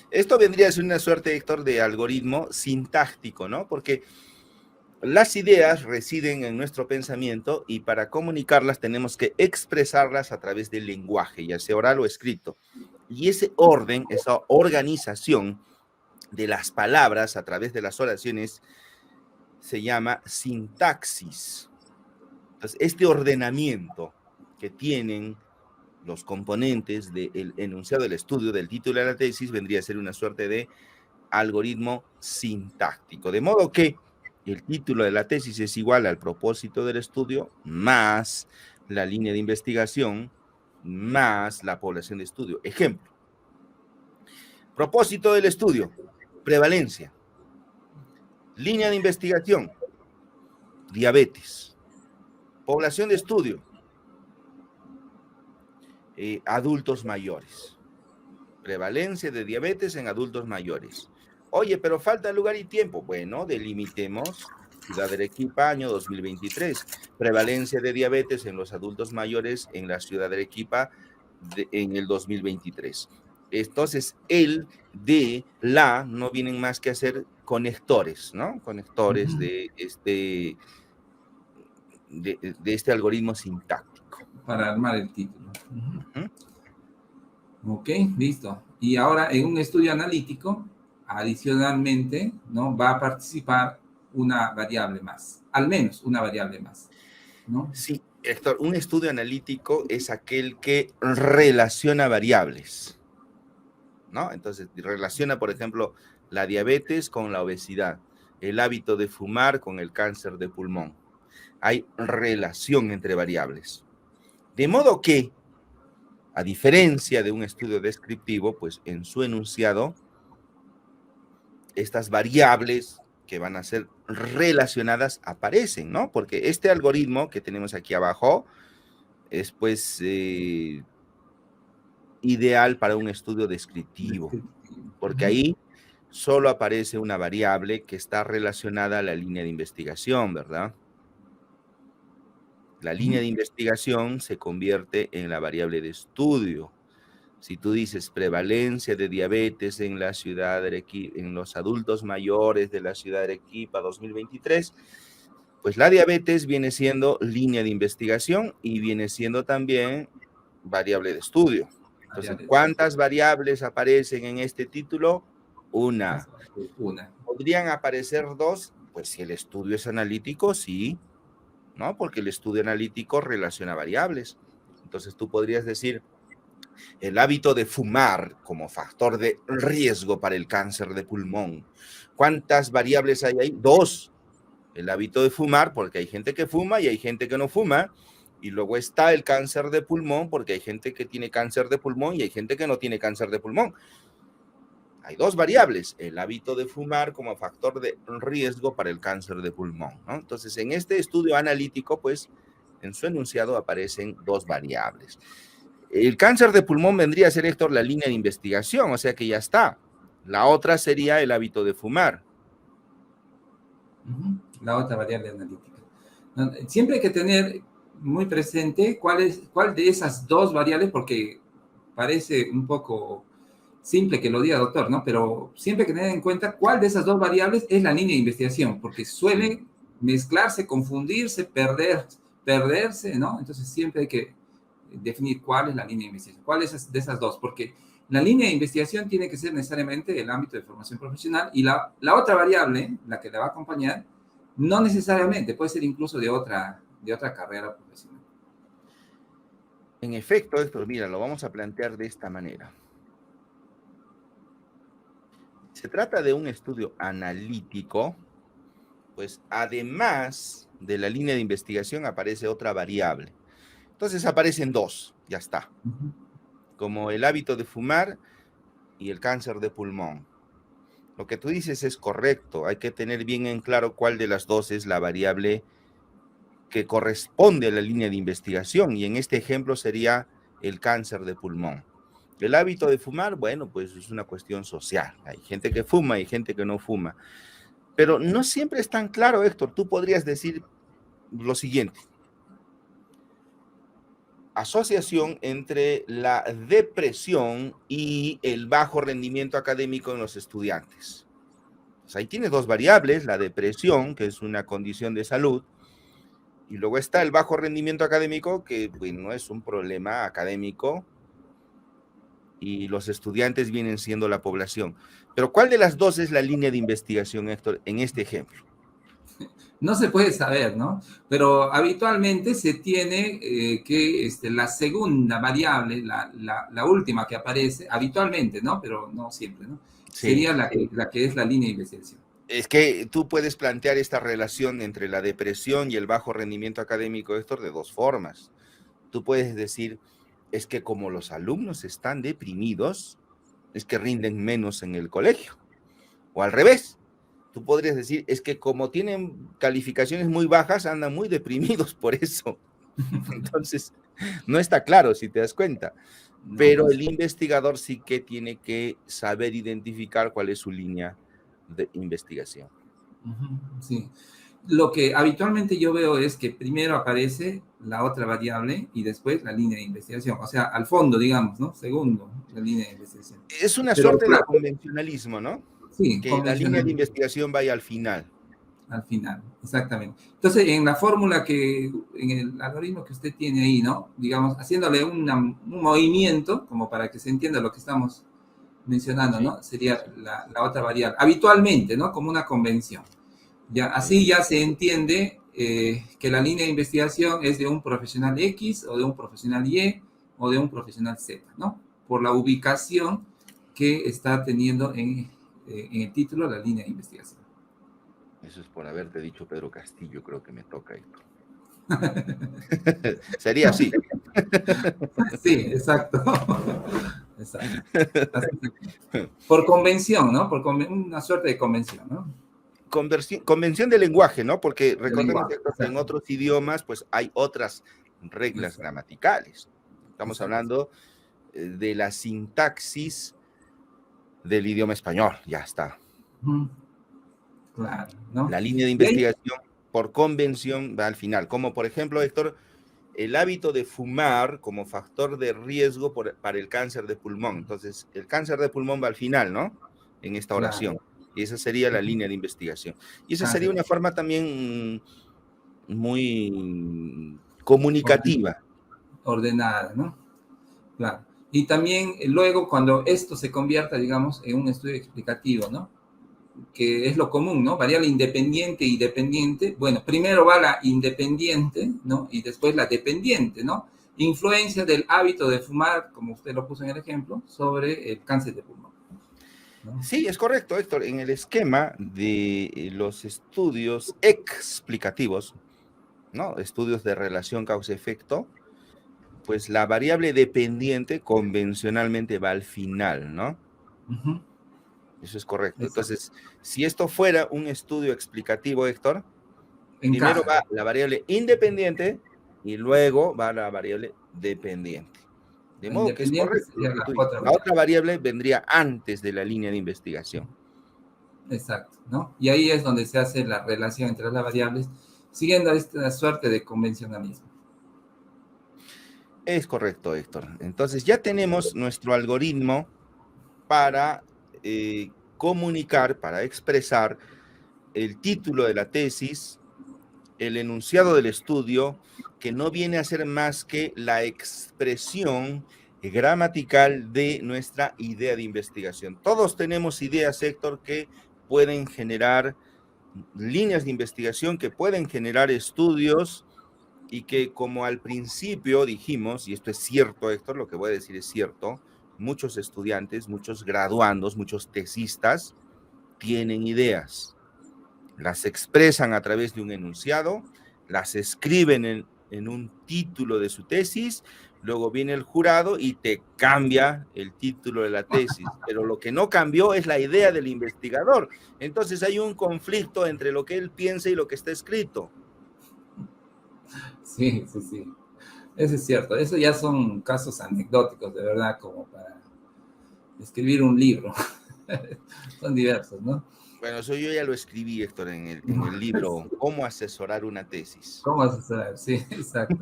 Esto vendría a ser una suerte, Héctor, de algoritmo sintáctico, ¿no? Porque las ideas residen en nuestro pensamiento y para comunicarlas tenemos que expresarlas a través del lenguaje, ya sea oral o escrito. Y ese orden, esa organización de las palabras a través de las oraciones se llama sintaxis. Entonces, este ordenamiento que tienen los componentes del enunciado del estudio del título de la tesis vendría a ser una suerte de algoritmo sintáctico. De modo que el título de la tesis es igual al propósito del estudio más la línea de investigación más la población de estudio. Ejemplo, propósito del estudio, prevalencia. Línea de investigación, diabetes. Población de estudio, adultos mayores. Prevalencia de diabetes en adultos mayores. Oye, pero falta lugar y tiempo. Bueno, delimitemos Ciudad de Arequipa, año 2023. Prevalencia de diabetes en los adultos mayores en la Ciudad de Arequipa en el 2023. Entonces, el de la no vienen más que a ser conectores, ¿no? Conectores de este algoritmo sintáctico. Para armar el título. Uh-huh. Ok, listo. Y ahora en un estudio analítico, adicionalmente, ¿no? Va a participar una variable más, al menos una variable más, ¿no? Sí, Héctor, un estudio analítico es aquel que relaciona variables, ¿no? Entonces, relaciona, por ejemplo, la diabetes con la obesidad, el hábito de fumar con el cáncer de pulmón. Hay relación entre variables. De modo que, a diferencia de un estudio descriptivo, pues en su enunciado, estas variables que van a ser relacionadas aparecen, ¿no? Porque este algoritmo que tenemos aquí abajo es pues ideal para un estudio descriptivo, porque ahí solo aparece una variable que está relacionada a la línea de investigación, ¿verdad? La línea de investigación se convierte en la variable de estudio. Si tú dices prevalencia de diabetes en la ciudad de Arequipa, en los adultos mayores de la ciudad de Arequipa 2023, pues la diabetes viene siendo línea de investigación y viene siendo también variable de estudio. Entonces, ¿cuántas variables aparecen en este título? Una. ¿Podrían aparecer dos? Pues si el estudio es analítico, sí, ¿no? Porque el estudio analítico relaciona variables. Entonces, tú podrías decir, el hábito de fumar como factor de riesgo para el cáncer de pulmón. ¿Cuántas variables hay ahí? Dos. El hábito de fumar, porque hay gente que fuma y hay gente que no fuma. Y luego está el cáncer de pulmón, porque hay gente que tiene cáncer de pulmón y hay gente que no tiene cáncer de pulmón. Hay dos variables, el hábito de fumar como factor de riesgo para el cáncer de pulmón, ¿no? Entonces, en este estudio analítico, pues, en su enunciado aparecen dos variables. El cáncer de pulmón vendría a ser, Héctor, la línea de investigación, o sea que ya está. La otra sería el hábito de fumar. La otra variable analítica. Siempre hay que tener muy presente cuál de esas dos variables, porque parece un poco simple que lo diga, doctor, ¿no? Pero siempre hay que tener en cuenta cuál de esas dos variables es la línea de investigación, porque suele mezclarse, confundirse, perderse, ¿no? Entonces siempre hay que definir cuál es la línea de investigación, cuál es de esas dos, porque la línea de investigación tiene que ser necesariamente el ámbito de formación profesional y la otra variable, la que la va a acompañar, no necesariamente, puede ser incluso de otra carrera profesional. En efecto, esto, mira, lo vamos a plantear de esta manera. Se trata de un estudio analítico, pues además de la línea de investigación aparece otra variable. Entonces aparecen dos, ya está. Como el hábito de fumar y el cáncer de pulmón. Lo que tú dices es correcto, hay que tener bien en claro cuál de las dos es la variable que corresponde a la línea de investigación, y en este ejemplo sería el cáncer de pulmón. El hábito de fumar, bueno, pues es una cuestión social. Hay gente que fuma y gente que no fuma. Pero no siempre es tan claro, Héctor. Tú podrías decir lo siguiente. asociación entre la depresión y el bajo rendimiento académico en los estudiantes. Pues ahí tiene dos variables, la depresión, que es una condición de salud, y luego está el bajo rendimiento académico, que bueno, es un problema académico, y los estudiantes vienen siendo la población. Pero ¿cuál de las dos es la línea de investigación, Héctor, en este ejemplo? No se puede saber, ¿no? Pero habitualmente se tiene que la segunda variable, la última que aparece, habitualmente, ¿no? Pero no siempre, ¿no? Sí. Sería la que es la línea de investigación. Es que tú puedes plantear esta relación entre la depresión y el bajo rendimiento académico, Héctor, de dos formas. Tú puedes decir, es que como los alumnos están deprimidos, es que rinden menos en el colegio. O al revés, tú podrías decir, es que como tienen calificaciones muy bajas, andan muy deprimidos por eso. Entonces, no está claro si te das cuenta. No, Pero pues, el investigador sí que tiene que saber identificar cuál es su línea de investigación. sí. Lo que habitualmente yo veo es que primero aparece la otra variable y después la línea de investigación. O sea, al fondo, digamos, ¿no? Segundo, la línea de investigación. Es una Pero suerte de claro, convencionalismo, ¿no? sí, Que la línea de convencional. investigación vaya al final. Al final, exactamente. Entonces, en la fórmula en el algoritmo que usted tiene ahí, ¿no? Digamos, haciéndole un movimiento, como para que se entienda lo que estamos mencionando, Sí, ¿no? Sería la otra variable. Habitualmente, ¿no? Como una convención. Ya, así sí. ya se entiende que la línea de investigación es de un profesional X o de un profesional Y o de un profesional Z, ¿no? Por la ubicación que está teniendo en el título la línea de investigación. Eso es por haberte dicho Pedro Castillo, creo que me toca, Héctor. Sería así. Sí, exacto. Exacto. Así por convención, ¿no? Una suerte de convención, ¿no? Convención de lenguaje, ¿no? Porque De recordemos lenguaje, que en exacto. otros idiomas, pues hay otras reglas Exacto, gramaticales. Estamos exacto. hablando de la sintaxis del idioma español, ya está. Ujú, claro, ¿no? La línea de Y ahí, investigación por convención va al final, como por ejemplo, Héctor, el hábito de fumar como factor de riesgo para el cáncer de pulmón. Entonces, el cáncer de pulmón va al final, ¿no? En esta claro, oración. Y esa sería la ujú, línea de investigación. Y esa sería cáncer, una forma también muy comunicativa. ordenada, ¿no? Claro. Y también luego cuando esto se convierta, digamos, en un estudio explicativo, ¿no? Que es lo común, ¿no? Variable independiente y dependiente. Bueno, primero va la independiente, ¿no? Y después la dependiente, ¿no? Influencia del hábito de fumar, como usted lo puso en el ejemplo, sobre el cáncer de pulmón, ¿no? Sí, es correcto, Héctor. En el esquema de los estudios explicativos, ¿no? Estudios de relación causa-efecto, pues la variable dependiente convencionalmente va al final, ¿no? Ujú, Eso es correcto. exacto. Entonces, si esto fuera un estudio explicativo, Héctor, primero Encaja. va la variable independiente y luego va la variable dependiente. De La modo que es independiente correcto lo sería que la tú dices. otra La variable. otra variable vendría antes de la línea de investigación. Exacto, ¿no? Y ahí es donde se hace la relación entre las variables, siguiendo esta suerte de convencionalismo. Es correcto, Héctor. Entonces ya tenemos nuestro algoritmo para comunicar, para expresar el título de la tesis, el enunciado del estudio, que no viene a ser más que la expresión gramatical de nuestra idea de investigación. Todos tenemos ideas, Héctor, que pueden generar líneas de investigación, que pueden generar estudios y que como al principio dijimos, y esto es cierto, Héctor, lo que voy a decir es cierto, muchos estudiantes, muchos graduandos, muchos tesistas tienen ideas, las expresan a través de un enunciado, las escriben en un título de su tesis, luego viene el jurado y te cambia el título de la tesis, pero lo que no cambió es la idea del investigador. Entonces hay un conflicto entre lo que él piensa y lo que está escrito. Sí, sí, sí. Eso es cierto. Eso ya son casos anecdóticos, de verdad, como para escribir un libro. Son diversos, ¿no? Bueno, eso yo ya lo escribí, Héctor, en el libro Cómo asesorar una tesis. ¿Cómo vas a saber? Sí, exacto.